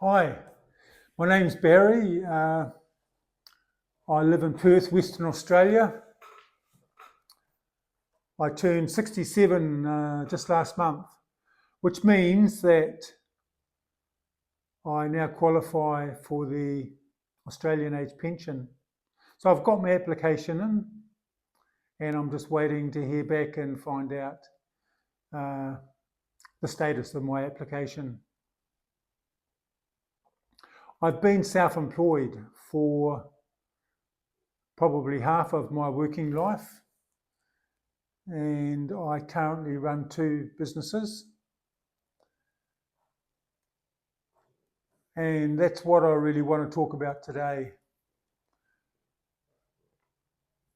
Hi, my name's Barry. I live in Perth, Western Australia. I turned 67 just last month, which means that I now qualify for the Australian Age Pension. So I've got my application in and I'm just waiting to hear back and find out the status of my application. I've been self-employed for probably half of my working life, and I currently run two businesses, and that's what I really want to talk about today,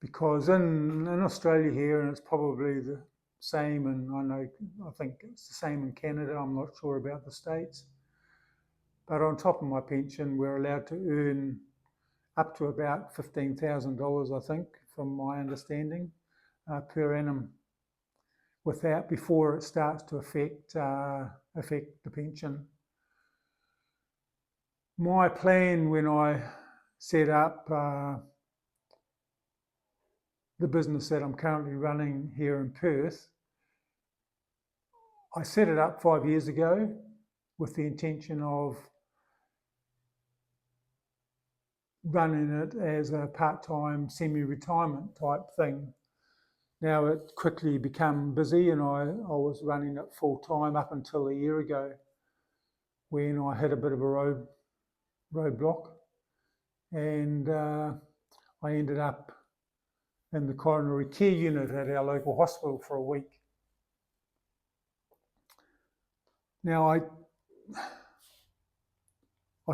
because in Australia here, and it's probably the same, and I think it's the same in Canada, I'm not sure about the States, but on top of my pension we're allowed to earn up to about $15,000, I think, from my understanding, per annum, before it starts to affect the pension. My plan when I set up the business that I'm currently running here in Perth, I set it up 5 years ago with the intention of running it as a part-time semi-retirement type thing. Now it quickly became busy, and I was running it full-time up until a year ago when I hit a bit of a roadblock, and I ended up in the coronary care unit at our local hospital for a week. Now I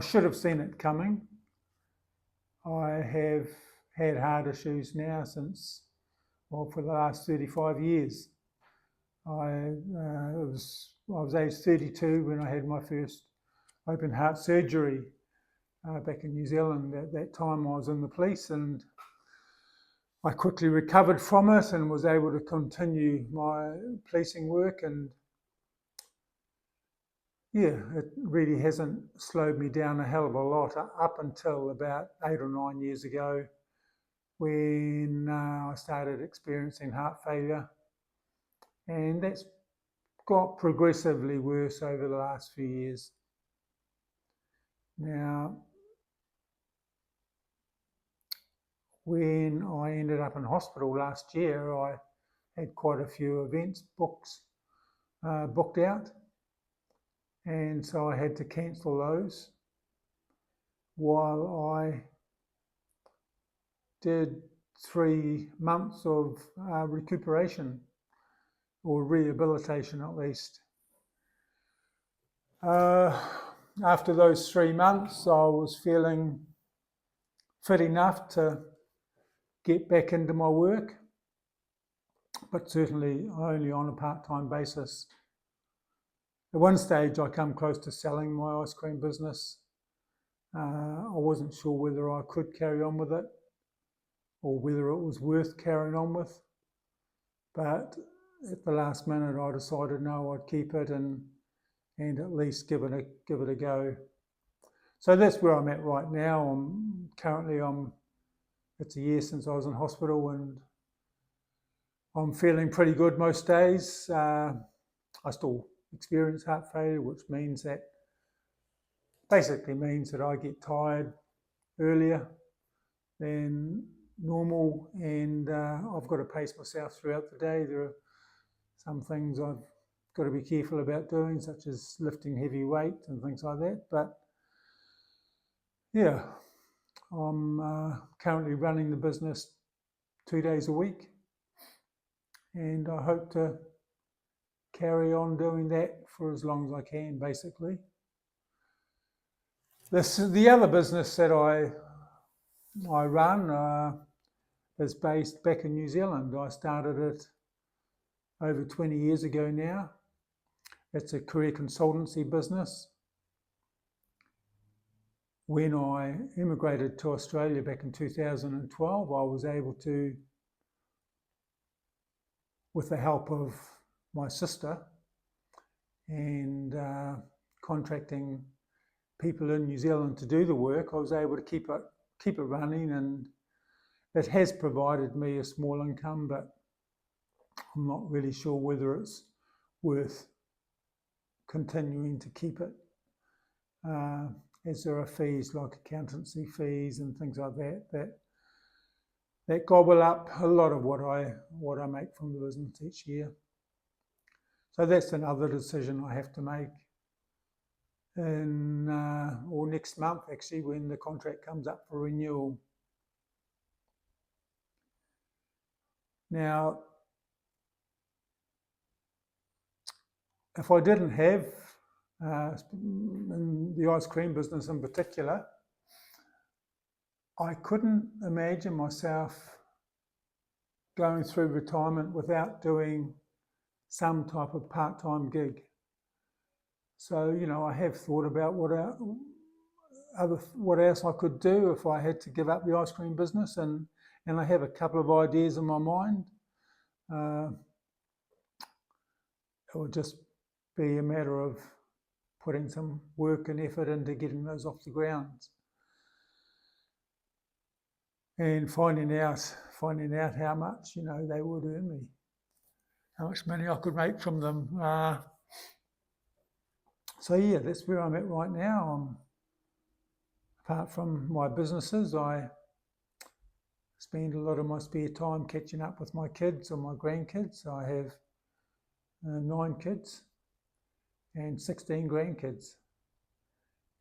should have seen it coming. I have had heart issues now for the last 35 years. I was age 32 when I had my first open heart surgery back in New Zealand. At that time I was in the police, and I quickly recovered from it and was able to continue my policing work, and yeah, it really hasn't slowed me down a hell of a lot up until about 8 or 9 years ago, when I started experiencing heart failure, and that's got progressively worse over the last few years. Now, when I ended up in hospital last year, I had quite a few events booked out, and so I had to cancel those while I did 3 months of recuperation, or rehabilitation at least. After those 3 months, I was feeling fit enough to get back into my work, but certainly only on a part-time basis. At one stage, I come close to selling my ice cream business. I wasn't sure whether I could carry on with it or whether it was worth carrying on with, but at the last minute, I decided no, I'd keep it and at least give it a go. So that's where I'm at right now. It's a year since I was in hospital, and I'm feeling pretty good most days. I still experience heart failure, which basically means that I get tired earlier than normal, and I've got to pace myself throughout the day. There are some things I've got to be careful about doing, such as lifting heavy weight and things like that. But yeah, I'm currently running the business 2 days a week, and I hope to carry on doing that for as long as I can, basically. The other business that I run is based back in New Zealand. I started it over 20 years ago now. It's a career consultancy business. When I immigrated to Australia back in 2012, I was able to, with the help of my sister and contracting people in New Zealand to do the work, I was able to keep it running, and it has provided me a small income, but I'm not really sure whether it's worth continuing to keep it, as there are fees like accountancy fees and things like that gobble up a lot of what I make from the business each year. So that's another decision I have to make in or next month, actually, when the contract comes up for renewal. Now, if I didn't have in the ice cream business in particular, I couldn't imagine myself going through retirement without doing some type of part-time gig. So, you know, I have thought about what else I could do if I had to give up the ice cream business, and I have a couple of ideas in my mind. It would just be a matter of putting some work and effort into getting those off the ground, and finding out how much, you know, they would earn me, how much money I could make from them. So yeah, that's where I'm at right now. Apart from my businesses, I spend a lot of my spare time catching up with my kids or my grandkids. I have 9 kids and 16 grandkids,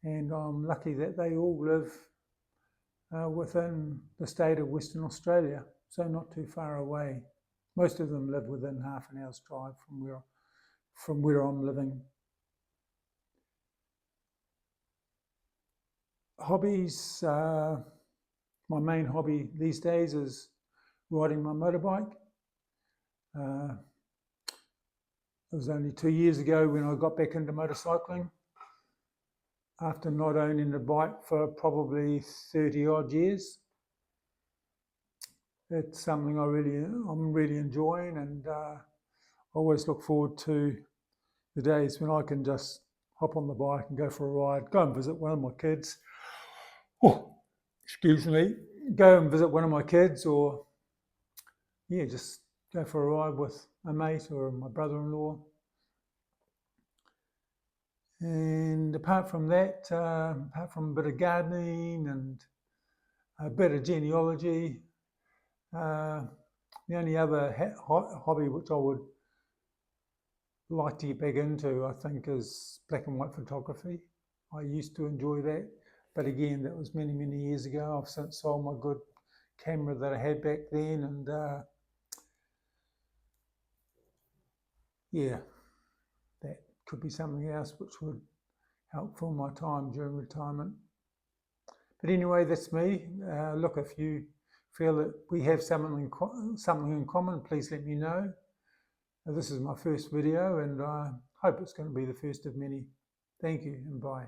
and I'm lucky that they all live within the state of Western Australia, so not too far away. Most of them live within half an hour's drive from where I'm living. Hobbies, my main hobby these days is riding my motorbike. It was only 2 years ago when I got back into motorcycling, after not owning a bike for probably 30 odd years. It's something I'm really enjoying, and I always look forward to the days when I can just hop on the bike and go for a ride, go and visit one of my kids. Oh, excuse me. Go and visit one of my kids, or yeah, just go for a ride with a mate or my brother-in-law. And apart from that, apart from a bit of gardening and a bit of genealogy, the only other hobby which I would like to get back into, I think, is black and white photography. I used to enjoy that, but again, that was many, many years ago. I've since sold my good camera that I had back then, and yeah, that could be something else which would help fill my time during retirement. But anyway, that's me. Look, if you feel that we have something in common, please let me know. This is my first video, and I hope it's going to be the first of many. Thank you, and bye.